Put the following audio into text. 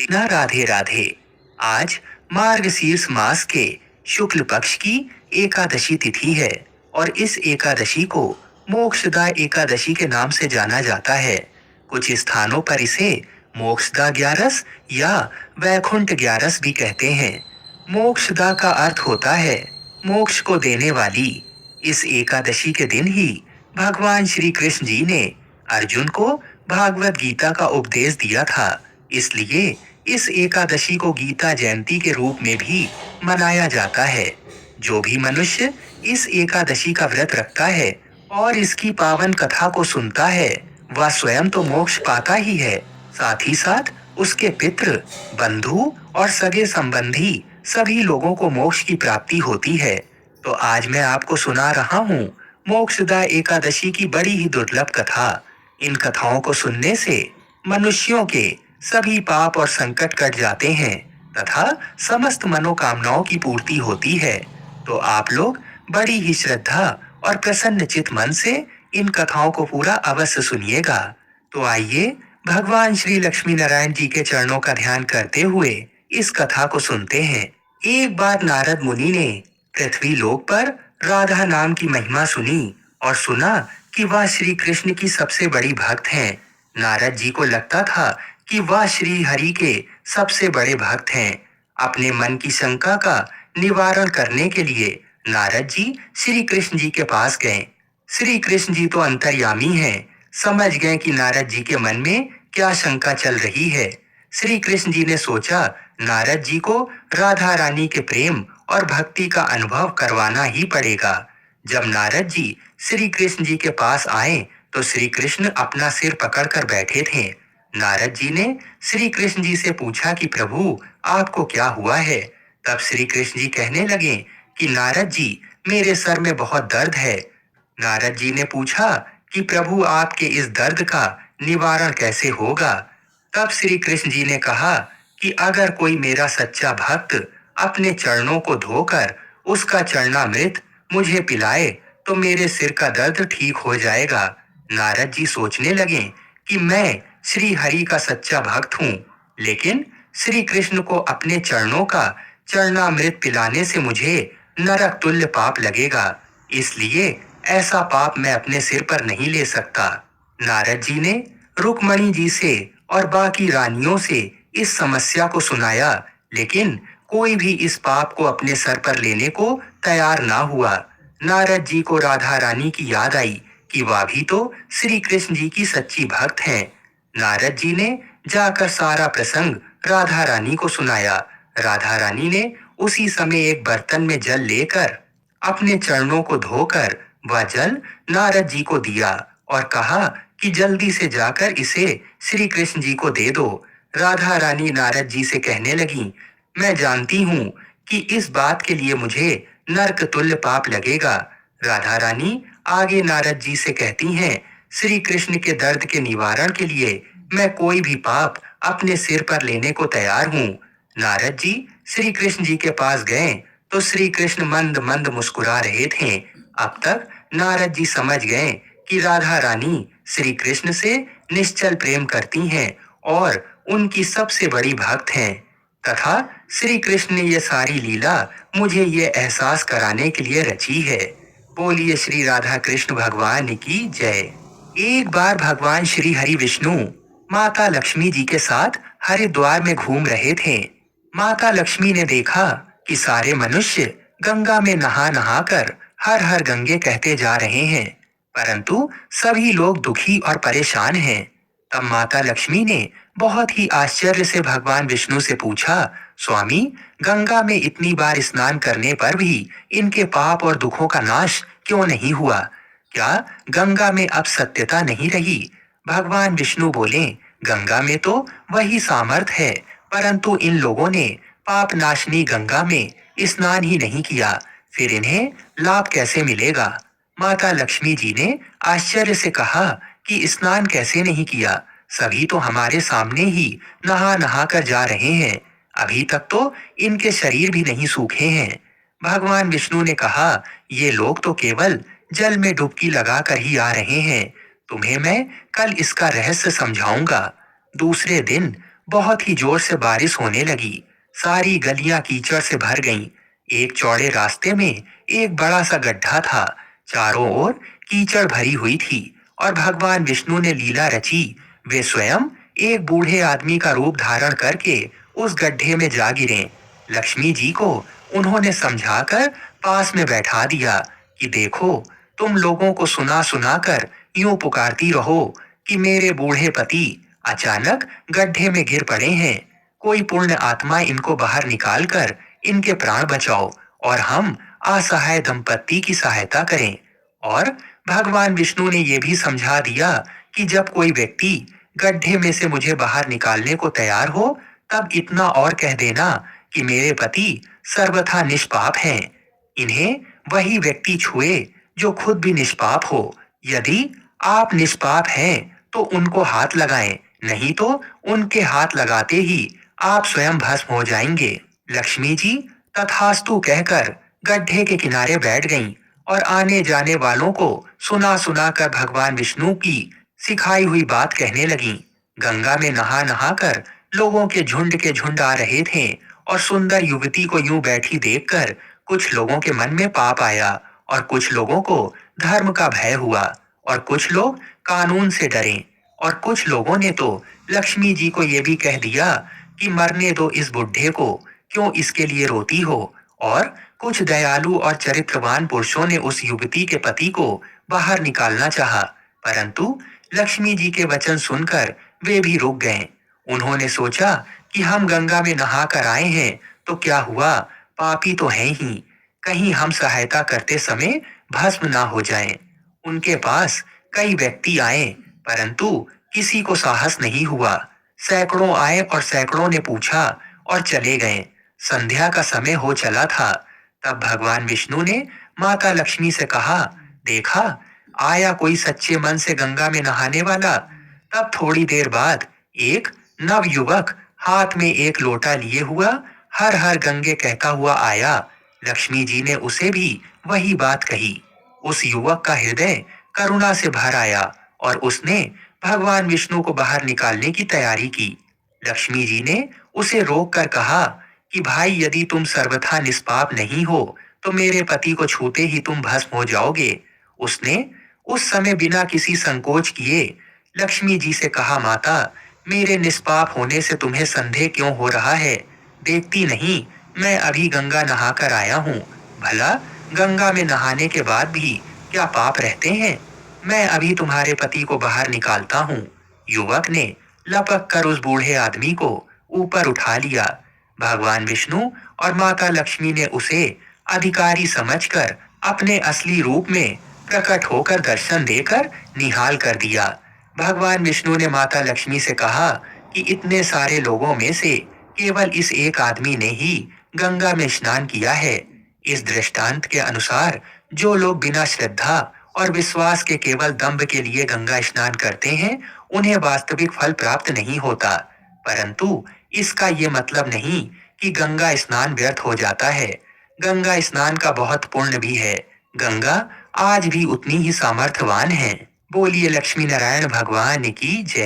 ना राधे राधे। आज मार्गशीर्ष मास के शुक्ल पक्ष की एकादशी तिथि है और इस एकादशी को मोक्षदा एकादशी के नाम से जाना जाता है। कुछ स्थानों पर इसे मोक्षदा ग्यारस या वैकुंठ ग्यारस भी कहते हैं। मोक्षदा का अर्थ होता है मोक्ष को देने वाली। इस एकादशी के दिन ही भगवान श्री कृष्ण जी ने अर्जुन को भागवत गीता का उपदेश दिया था। इसलिए इस एकादशी को गीता जयंती के रूप में भी मनाया जाता है। जो भी मनुष्य इस एकादशी का व्रत रखता है और इसकी पावन कथा को सुनता है, वह स्वयं तो मोक्ष पाता ही है, साथ ही साथ उसके पितृ, बंधु और सगे संबंधी सभी लोगों को मोक्ष की प्राप्ति होती है। तो आज मैं आपको सुना रहा हूँ मोक्षदा एकादशी की बड़ी ही दुर्लभ कथा। इन कथाओं को सुनने से मनुष्यों के सभी पाप और संकट कट जाते हैं तथा समस्त मनोकामनाओं की पूर्ति होती है। तो आप लोग बड़ी ही श्रद्धा और प्रसन्न चित मन से इन कथाओं को पूरा अवश्य सुनिएगा। तो आइए भगवान श्री लक्ष्मी नारायण जी के चरणों का ध्यान करते हुए इस कथा को सुनते हैं। एक बार नारद मुनि ने पृथ्वी लोक पर राधा नाम की महिमा सुनी और सुना कि वह श्री कृष्ण की सबसे बड़ी भक्त हैं। नारद जी को लगता था कि वह श्री हरि के सबसे बड़े भक्त हैं। अपने मन की शंका का निवारण करने के लिए नारद जी श्री कृष्ण जी के पास गए। श्री कृष्ण जी तो अंतर्यामी हैं, समझ गए कि नारद जी के मन में क्या शंका चल रही है। श्री कृष्ण जी ने सोचा नारद जी को राधा रानी के प्रेम और भक्ति का अनुभव करवाना ही पड़ेगा। जब नारद जी श्री कृष्ण जी के पास आए तो श्री कृष्ण अपना सिर पकड़कर बैठे थे। नारद जी ने श्री कृष्ण जी से पूछा कि प्रभु आपको क्या हुआ है। तब श्री कृष्ण जी कहने लगे कि नारद जी मेरे सर में बहुत दर्द है। नारद जी ने पूछा कि प्रभु आपके इस दर्द का निवारण कैसे होगा। तब श्री कृष्ण जी ने कहा कि अगर कोई मेरा सच्चा भक्त अपने चरणों को धोकर उसका चरणामृत मुझे पिलाए तो मेरे सिर का दर्द ठीक हो जाएगा। नारद जी सोचने लगे कि मैं श्री हरि का सच्चा भक्त हूँ, लेकिन श्री कृष्ण को अपने चरणों का चरणामृत पिलाने से मुझे नरक तुल्य पाप लगेगा, इसलिए ऐसा पाप मैं अपने सिर पर नहीं ले सकता। नारद जी ने रुक्मणी जी से और बाकी रानियों से इस समस्या को सुनाया, लेकिन कोई भी इस पाप को अपने सर पर लेने को तैयार ना हुआ। नारद जी को राधा रानी की याद आई कि वह भी तो श्री कृष्ण जी की सच्ची भक्त हैं। नारद जी ने जाकर सारा प्रसंग राधा रानी को सुनाया। राधा रानी ने उसी समय एक बर्तन में जल लेकर अपने चरणों को धोकर वह जल नारद जी को दिया और कहा कि जल्दी से जाकर इसे श्री कृष्ण जी को दे दो। राधा रानी नारद जी से कहने लगी, मैं जानती हूँ कि इस बात के लिए मुझे नरक तुल्य पाप लगेगा। राधा रानी आगे नारद जी से कहती हैं, श्री कृष्ण के दर्द के निवारण के लिए मैं कोई भी पाप अपने सिर पर लेने को तैयार हूँ। नारद जी श्री कृष्ण जी के पास गए तो श्री कृष्ण मंद मंद मुस्कुरा रहे थे। अब तक नारद जी समझ गए कि राधा रानी श्री कृष्ण से निश्चल प्रेम करती हैं और उनकी सबसे बड़ी भक्त हैं तथा श्री कृष्ण ने ये सारी लीला मुझे ये एहसास कराने के लिए रची है। बोलिए श्री राधा कृष्ण भगवान की जय। एक बार भगवान श्री हरि विष्णु माता लक्ष्मी जी के साथ हरिद्वार में घूम रहे थे। माता लक्ष्मी ने देखा कि सारे मनुष्य गंगा में नहा नहा कर हर हर गंगे कहते जा रहे हैं, परंतु सभी लोग दुखी और परेशान हैं। तब माता लक्ष्मी ने बहुत ही आश्चर्य से भगवान विष्णु से पूछा, स्वामी, गंगा में इतनी बार स्नान करने पर भी इनके पाप और दुखों का नाश क्यों नहीं हुआ? क्या गंगा में अब सत्यता नहीं रही? भगवान विष्णु बोले, गंगा में तो वही सामर्थ है, परंतु इन लोगों ने पाप नाशनी गंगा में स्नान ही नहीं किया, फिर इन्हें लाभ कैसे मिलेगा? माता लक्ष्मी जी ने आश्चर्य से कहा कि स्नान कैसे नहीं किया? सभी तो हमारे सामने ही नहा नहा कर जा रहे हैं, अभी तक तो इनके शरीर भी नहीं सूखे हैं। भगवान विष्णु ने कहा, ये लोग तो केवल जल में डुबकी लगाकर ही आ रहे हैं, तुम्हें मैं कल इसका रहस्य समझाऊंगा। दूसरे दिन बहुत ही जोर से बारिश होने लगी। सारी गलियां कीचड़ से भर गईं। एक चौड़े रास्ते में एक बड़ा सा गड्ढा था। चारों ओर कीचड़ भरी हुई थी और भगवान विष्णु ने लीला रची। वे स्वयं एक बूढ़े आदमी का रूप धारण करके उस गड्ढे में जा गिरे। लक्ष्मी जी को उन्होंने समझाकर पास में बैठा दिया कि देखो, तुम लोगों को सुना सुना कर यूं पुकारती रहो कि मेरे बूढ़े पति अचानक गड्ढे में गिर पड़े हैं। कोई पुण्य आत्मा इनको बाहर निकाल कर इनके प्राण बचाओ और हम असहाय दंपत्ति की सहायता करें। और भगवान विष्णु ने यह भी समझा दिया कि जब कोई व्यक्ति गड्ढे में से मुझे बाहर निकालने को तैयार हो, तब इतना और कह देना कि मेरे पति सर्वथा निष्पाप हैं। इन्हें वही व्यक्ति छुए जो खुद भी निष्पाप हो। यदि आप निष्पाप हैं तो उनको हाथ लगाएं, नहीं तो उनके हाथ लगाते ही आप स्वयं भस्म हो जाएंगे। लक्ष्मी जी तथास्तु कहकर गड्ढे के किनारे बैठ गईं और आने जाने वालों को सुना सुना कर भगवान विष्णु की सिखाई हुई बात कहने लगीं। गंगा में नहा नहा कर लोगों के झुंड आ रहे थे और सुंदर युवती को यूं बैठी देखकर कुछ लोगों के मन में पाप आया और कुछ लोगों को धर्म का भय हुआ और कुछ लोग कानून से डरे और कुछ लोगों ने तो लक्ष्मी जी को ये भी कह दिया कि मरने दो इस बुढ़े को, क्यों इसके लिए रोती हो। और कुछ दयालु और चरित्रवान पुरुषों ने उस युवती के पति को बाहर निकालना चाहा, परंतु लक्ष्मी जी के वचन सुनकर वे भी रुक गए। उन्होंने सोचा कि हम गंगा में नहा कर आए हैं तो क्या हुआ, पापी तो हैं ही, कहीं हम सहायता करते समय भस्म ना हो जाएं। उनके पास कई व्यक्ति आए, परंतु किसी को साहस नहीं हुआ। सैकड़ों आए और सैकड़ों ने पूछा और चले गए। संध्या का समय हो चला था। तब भगवान विष्णु ने माता लक्ष्मी से कहा, देखा, आया कोई सच्चे मन से गंगा में नहाने वाला। तब थोड़ी देर बाद एक नव युवक हाथ में एक लोटा लिए हुआ हर हर गंगे कहता हुआ आया। लक्ष्मी जी ने उसे भी वही बात कही। उस युवक का हृदय करुणा से भर आया और उसने भगवान विष्णु को बाहर निकालने की तैयारी की। लक्ष्मी जी ने उसे रोक कर कहा कि भाई, यदि तुम सर्वथा निष्पाप नहीं हो तो मेरे पति को छूते ही तुम भस्म हो जाओगे। उसने उस समय बिना किसी संकोच किए लक्ष्मी जी से कहा, माता, मेरे निष्पाप होने से तुम्हें संदेह क्यों हो रहा है? देखती नहीं, मैं अभी गंगा नहा कर आया हूँ। भला गंगा में नहाने के बाद भी क्या पाप रहते हैं? मैं अभी तुम्हारे पति को बाहर निकालता हूँ। युवक ने लपक कर उस बूढ़े आदमी को ऊपर उठा लिया। भगवान विष्णु और माता लक्ष्मी ने उसे अधिकारी समझकर अपने असली रूप में प्रकट होकर दर्शन देकर निहाल कर दिया। भगवान विष्णु ने माता लक्ष्मी से कहा कि इतने सारे लोगों में से केवल इस एक आदमी ने ही गंगा में स्नान किया है। इस दृष्टांत के अनुसार जो लोग बिना श्रद्धा और विश्वास के केवल दंभ के लिए गंगा स्नान करते हैं, उन्हें वास्तविक फल प्राप्त नहीं होता। परंतु इसका ये मतलब नहीं कि गंगा स्नान व्यर्थ हो जाता है। गंगा स्नान का बहुत पुण्य भी है। गंगा आज भी उतनी ही सामर्थ्यवान है। बोलिए लक्ष्मी नारायण भगवान की जय।